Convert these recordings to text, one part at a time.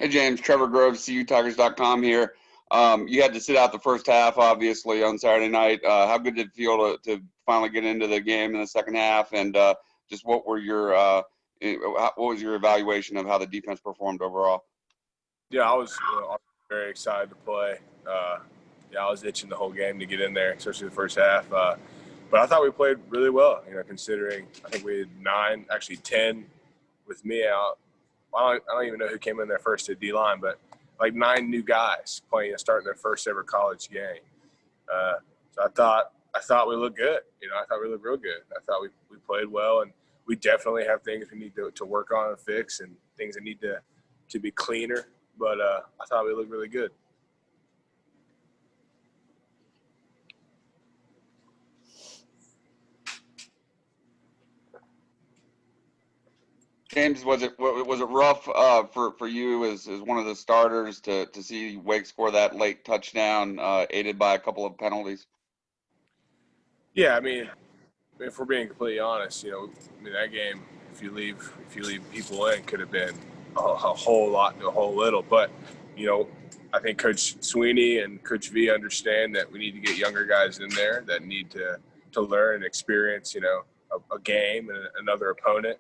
Hey, James. Trevor Groves, CUTigers.com here. You had to sit out the first half, obviously, on Saturday night. How good did it feel to finally get into the game in the second half? And just what was your evaluation of how the defense performed overall? Yeah, I was very excited to play. I was itching the whole game to get in there, especially the first half. But I thought we played really well, considering I think we had 10 with me out. I don't even know who came in there first at D-line, but like 9 new guys playing and starting their first ever college game. So I thought we looked good. I thought we looked real good. I thought we played well, and we definitely have things we need to work on and fix, and things that need to be cleaner. But I thought we looked really good. James, was it rough for you as one of the starters to see Wake score that late touchdown, aided by a couple of penalties? Yeah, if we're being completely honest, that game, if you leave people in, could have been a whole lot to a whole little. But I think Coach Sweeney and Coach V understand that we need to get younger guys in there that need to learn and experience, a game and another opponent.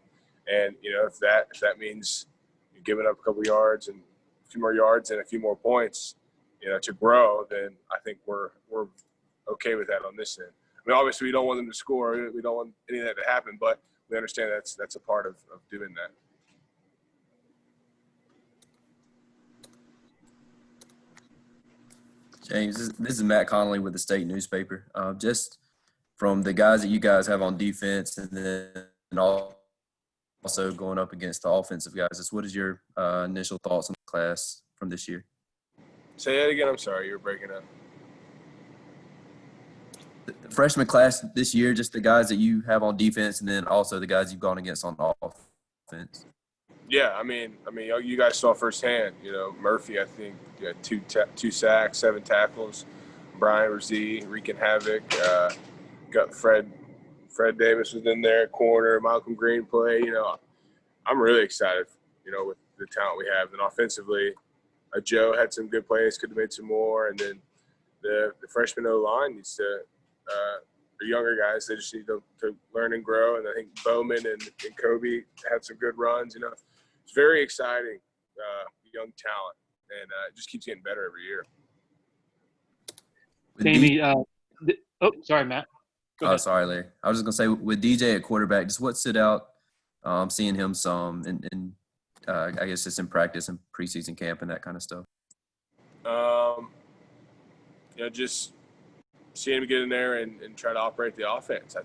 And if that means you're giving up a couple yards and a few more yards and a few more points, to grow, then I think we're okay with that on this end. Obviously, we don't want them to score. We don't want any of that to happen, but we understand that's a part of doing that. James, this is Matt Connolly with the State newspaper. Just from the guys that you guys have on defense, and then also going up against the offensive guys, what is your initial thoughts on the class from this year? Say that again. I'm sorry, you were breaking up. The freshman class this year, just the guys that you have on defense, and then also the guys you've gone against on offense. Yeah, you guys saw firsthand. Murphy, I think, had 2 sacks, 7 tackles. Bryan, Bresee, wreaking havoc. Got Fred Davis was in there, corner. Malcolm Green play. I'm really excited. With the talent we have, and offensively, Joe had some good plays. Could have made some more, and then the freshman O-line needs to. The younger guys, they just need to learn and grow. And I think Bowman and Kobe had some good runs. It's very exciting, young talent, and it just keeps getting better every year. Jamie, sorry, Matt. Oh, sorry, Larry. I was just going to say, with DJ at quarterback, just what stood out, seeing him some, and I guess just in practice and preseason camp and that kind of stuff? Just seeing him get in there and try to operate the offense. I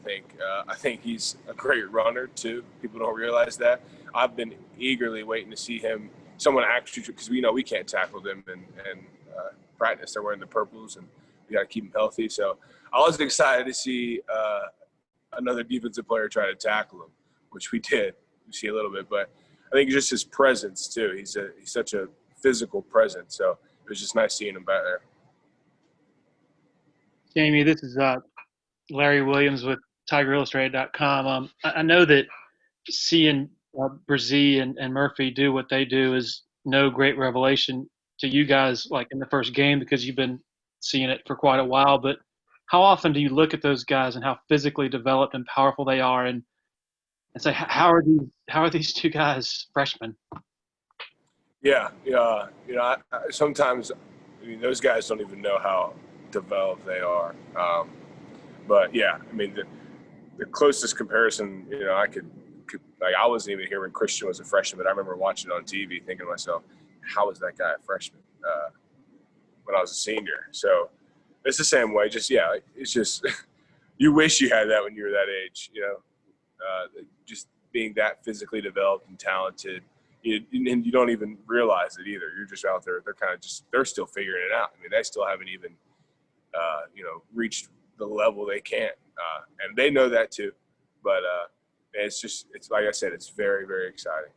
think he's a great runner too. People don't realize that. I've been eagerly waiting to see him, someone actually, because we can't tackle them and practice. They're wearing the purples, and we got to keep them healthy. So I was excited to see another defensive player try to tackle him, which we did. We see a little bit, but I think just his presence too. He's such a physical presence. So it was just nice seeing him back there. Jamie, this is Larry Williams with TigerIllustrated.com. I know that seeing Bresee and Murphy do what they do is no great revelation to you guys, like in the first game, because you've been seeing it for quite a while. But how often do you look at those guys and how physically developed and powerful they are, and say, how are these 2 guys freshmen? Yeah. Sometimes those guys don't even know how developed they are. But yeah, the closest comparison, I could I wasn't even here when Christian was a freshman, but I remember watching it on TV thinking to myself, how is that guy a freshman when I was a senior? So it's the same way. It's just you wish you had that when you were that age, just being that physically developed and talented. And you don't even realize it either. You're just out there. They're still figuring it out. They still haven't even reached the level they can, and they know that too. But it's like I said, it's very, very exciting.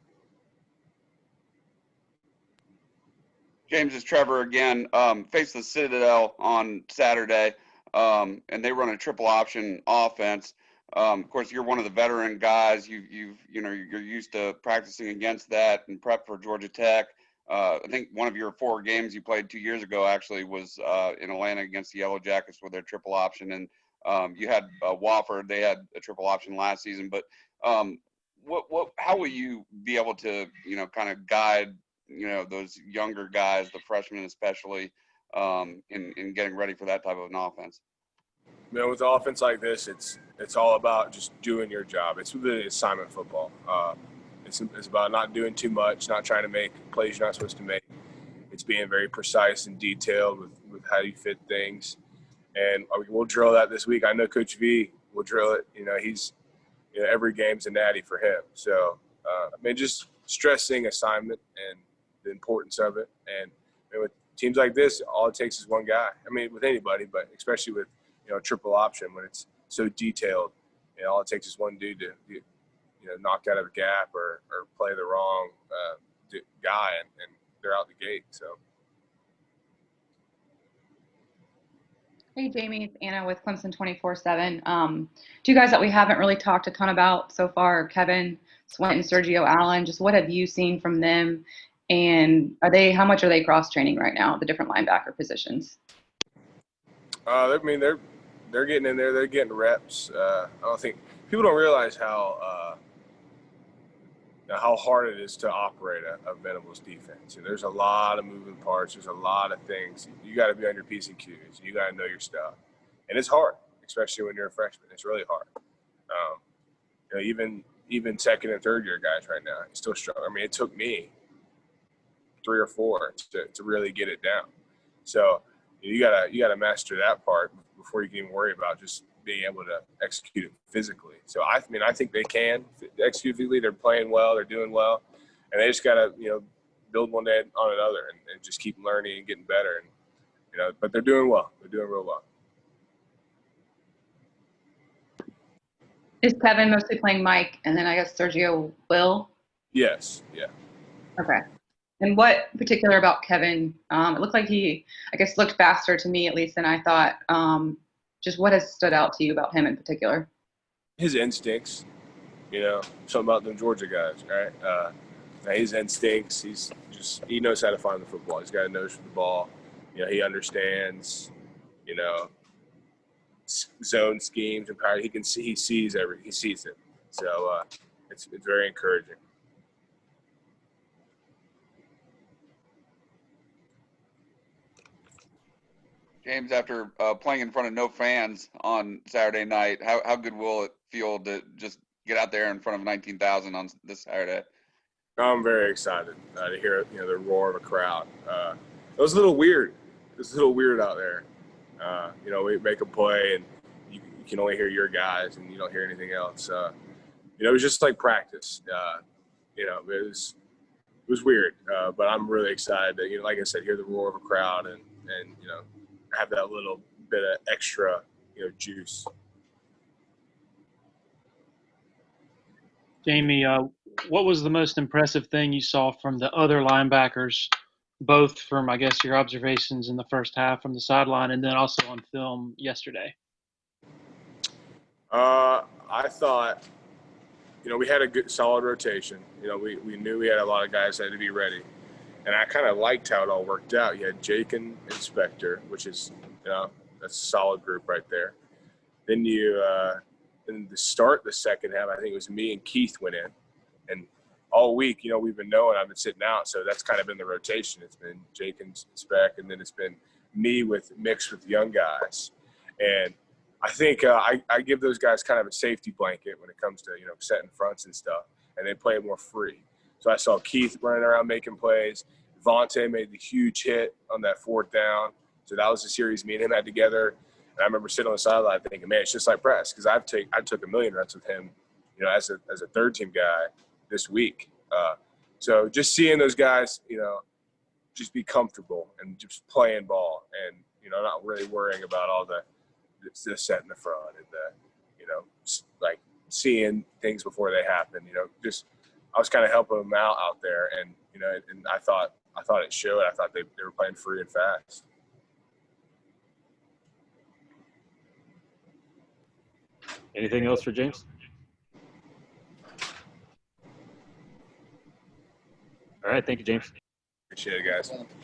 James, it's Trevor again. Faced the Citadel on Saturday, and they run a triple option offense. Of course, you're one of the veteran guys. You're used to practicing against that and prep for Georgia Tech. I think one of your 4 games you played 2 years ago actually was in Atlanta against the Yellow Jackets with their triple option, and you had Wofford. They had a triple option last season, but how will you be able to kind of guide those younger guys, the freshmen especially, in getting ready for that type of an offense? With an offense like this, it's all about just doing your job. It's really assignment football. It's about not doing too much, not trying to make plays you're not supposed to make. It's being very precise and detailed with how you fit things. And we'll drill that this week. I know Coach V will drill it. He's every game's a natty for him. So, just stressing assignment and the importance of it. And with teams like this, all it takes is one guy. With anybody, but especially with triple option when it's so detailed, all it takes is one dude to knock out of a gap or play the wrong guy, and they're out the gate. So. Hey, Jamie, it's Anna with Clemson 24/7. Two guys that we haven't really talked a ton about so far are Kevin Swint and Sergio Allen. Just what have you seen from them, and how much are they cross-training right now, the different linebacker positions? They're getting in there. They're getting reps. I don't think people don't realize how hard it is to operate a Venables defense. And there's a lot of moving parts. There's a lot of things. You got to be on your P's and Q's. You got to know your stuff. And it's hard, especially when you're a freshman. It's really hard. Even second and third year guys right now, still struggle. It took me 3 or 4 to really get it down. So you gotta master that part before you can even worry about just being able to execute it physically. So I think they can execute physically. They're playing well, they're doing well, and they just gotta build one day on another and just keep learning and getting better. And but they're doing well. They're doing real well. Is Kevin mostly playing Mike, and then I guess Sergio will? Yes. Yeah. Okay. And what particular about Kevin? It looked like he, I guess, looked faster to me at least than I thought. Just what has stood out to you about him in particular? His instincts, something about them Georgia guys, right? His instincts, he knows how to find the football. He's got a nose for the ball. He understands, zone schemes and power. He sees it. So it's very encouraging. James, after playing in front of no fans on Saturday night, how good will it feel to just get out there in front of 19,000 on this Saturday? I'm very excited to hear the roar of a crowd. It was a little weird. It's a little weird out there. We make a play and you can only hear your guys and you don't hear anything else. It was just like practice. It was weird, but I'm really excited to like I said, hear the roar of a crowd and have that little bit of extra juice. Jamie, what was the most impressive thing you saw from the other linebackers, both from, I guess, your observations in the first half from the sideline and then also on film yesterday? I thought, we had a good, solid rotation. We knew we had a lot of guys that had to be ready. And I kind of liked how it all worked out. You had Jake and Inspector, which is, that's a solid group right there. Then in the start the second half, I think it was me and Keith went in. And all week, we've been knowing I've been sitting out. So that's kind of been the rotation. It's been Jake and Spec, and then it's been me mixed with young guys. And I think I give those guys kind of a safety blanket when it comes to, setting fronts and stuff. And they play more free. So I saw Keith running around making plays. Vontae made the huge hit on that 4th down. So that was the series me and him had together. And I remember sitting on the sideline thinking, man, it's just like press. Because I took a million reps with him, as a third-team guy this week. So just seeing those guys, just be comfortable and just playing ball and, not really worrying about all the set in the front and like seeing things before they happen, just – I was kind of helping them out there, and and I thought it showed. I thought they were playing free and fast. Anything else for James? All right, thank you, James. Appreciate it, guys.